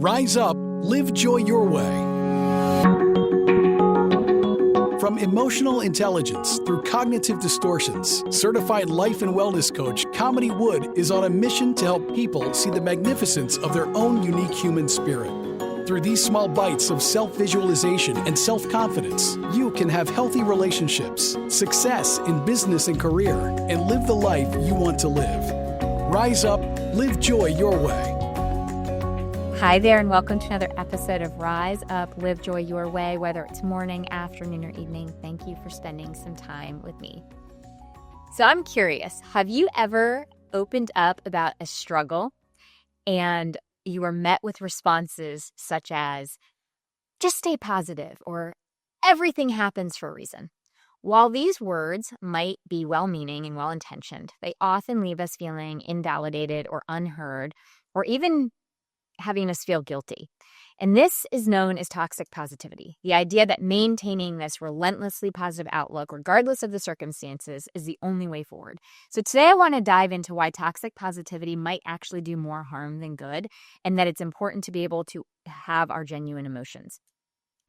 Rise up, live joy your way. From emotional intelligence through cognitive distortions, certified life and wellness coach Kamini Wood is on a mission to help people see the magnificence of their own unique human spirit. Through these small bites of self-visualization and self-confidence, you can have healthy relationships, success in business and career, and live the life you want to live. Rise up, live joy your way. Hi there, and welcome to another episode of Rise Up, Live Joy Your Way, whether it's morning, afternoon, or evening. Thank you for spending some time with me. So I'm curious, have you ever opened up about a struggle and you were met with responses such as, just stay positive, or everything happens for a reason? While these words might be well-meaning and well-intentioned, they often leave us feeling invalidated or unheard, or even having us feel guilty. And this is known as toxic positivity, the idea that maintaining this relentlessly positive outlook, regardless of the circumstances, is the only way forward. So today I want to dive into why toxic positivity might actually do more harm than good, and that it's important to be able to have our genuine emotions.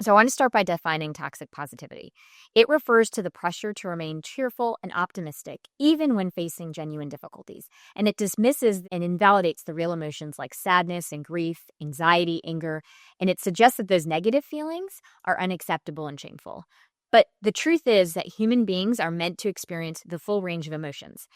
So I want to start by defining toxic positivity. It refers to the pressure to remain cheerful and optimistic, even when facing genuine difficulties. And it dismisses and invalidates the real emotions like sadness and grief, anxiety, anger, and it suggests that those negative feelings are unacceptable and shameful. But the truth is that human beings are meant to experience the full range of emotions.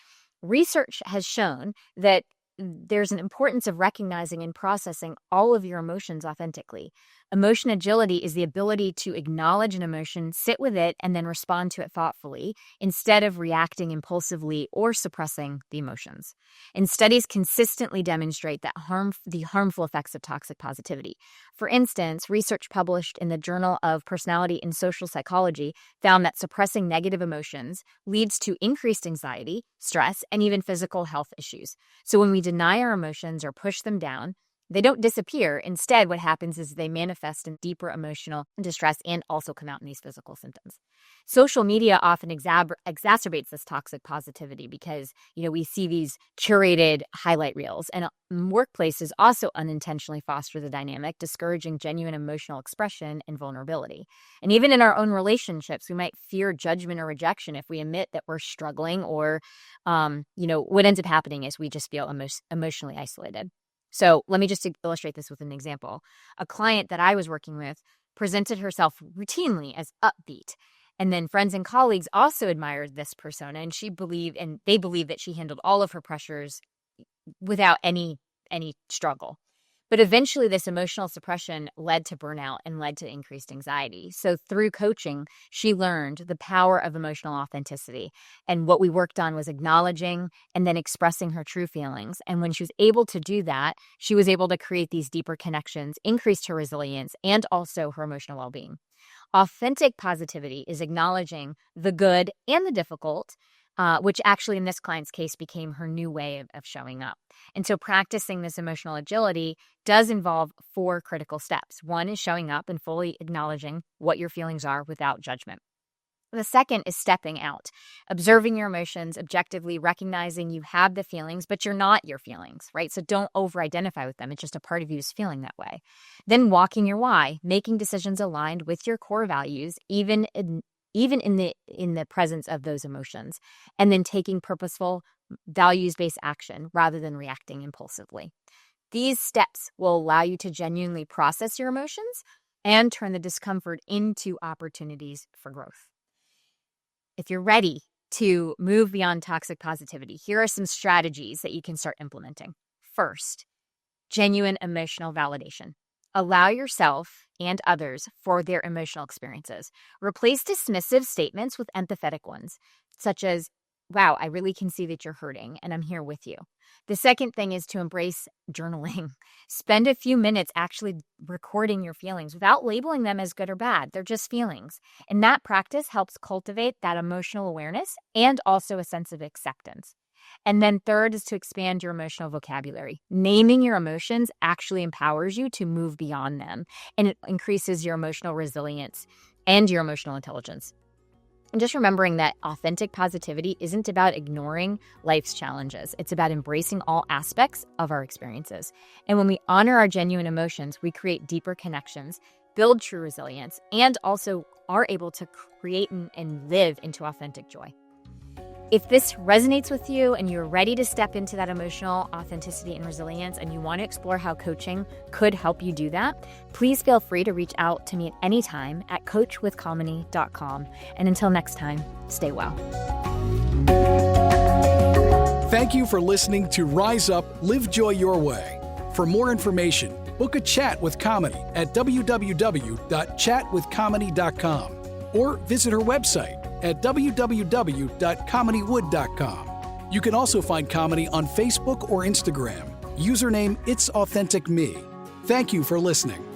Research has shown that there's an importance of recognizing and processing all of your emotions authentically. Emotion agility is the ability to acknowledge an emotion, sit with it, and then respond to it thoughtfully instead of reacting impulsively or suppressing the emotions. And studies consistently demonstrate that the harmful effects of toxic positivity. For instance, research published in the Journal of Personality and Social Psychology found that suppressing negative emotions leads to increased anxiety, stress, and even physical health issues. So when we deny our emotions or push them down, they don't disappear. Instead, what happens is they manifest in deeper emotional distress and also come out in these physical symptoms. Social media often exacerbates this toxic positivity because, we see these curated highlight reels, and workplaces also unintentionally foster the dynamic, discouraging genuine emotional expression and vulnerability. And even in our own relationships, we might fear judgment or rejection if we admit that we're struggling, or, what ends up happening is we just feel emotionally isolated. So let me just illustrate this with an example. A client that I was working with presented herself routinely as upbeat. And then friends and colleagues also admired this persona, and they believed that she handled all of her pressures without any struggle. But eventually this emotional suppression led to burnout and led to increased anxiety. So through coaching, she learned the power of emotional authenticity. And what we worked on was acknowledging and then expressing her true feelings. And when she was able to do that, she was able to create these deeper connections, increased her resilience, and also her emotional well-being. Authentic positivity is acknowledging the good and the difficult, which actually in this client's case became her new way of showing up. And so practicing this emotional agility does involve 4 critical steps. One is showing up and fully acknowledging what your feelings are without judgment. The second is stepping out, observing your emotions, objectively recognizing you have the feelings, but you're not your feelings, right? So don't over-identify with them. It's just a part of you is feeling that way. Then walking your why, making decisions aligned with your core values, even in the presence of those emotions, and then taking purposeful, values-based action rather than reacting impulsively. These steps will allow you to genuinely process your emotions and turn the discomfort into opportunities for growth. If you're ready to move beyond toxic positivity, here are some strategies that you can start implementing. First, genuine emotional validation. Allow yourself and others for their emotional experiences. Replace dismissive statements with empathetic ones, such as, wow, I really can see that you're hurting and I'm here with you. The second thing is to embrace journaling. Spend a few minutes actually recording your feelings without labeling them as good or bad. They're just feelings. And that practice helps cultivate that emotional awareness and also a sense of acceptance. And then third is to expand your emotional vocabulary. Naming your emotions actually empowers you to move beyond them, and it increases your emotional resilience and your emotional intelligence. And just remembering that authentic positivity isn't about ignoring life's challenges. It's about embracing all aspects of our experiences. And when we honor our genuine emotions, we create deeper connections, build true resilience, and also are able to create and live into authentic joy. If this resonates with you and you're ready to step into that emotional authenticity and resilience, and you want to explore how coaching could help you do that, please feel free to reach out to me at any time at coachwithkamini.com. And until next time, stay well. Thank you for listening to Rise Up, Live Joy Your Way. For more information, book a chat with Kamini at www.chatwithkamini.com or visit her website at www.kaminiwood.com. You can also find Kamini on Facebook or Instagram. Username It's Authentic Me. Thank you for listening.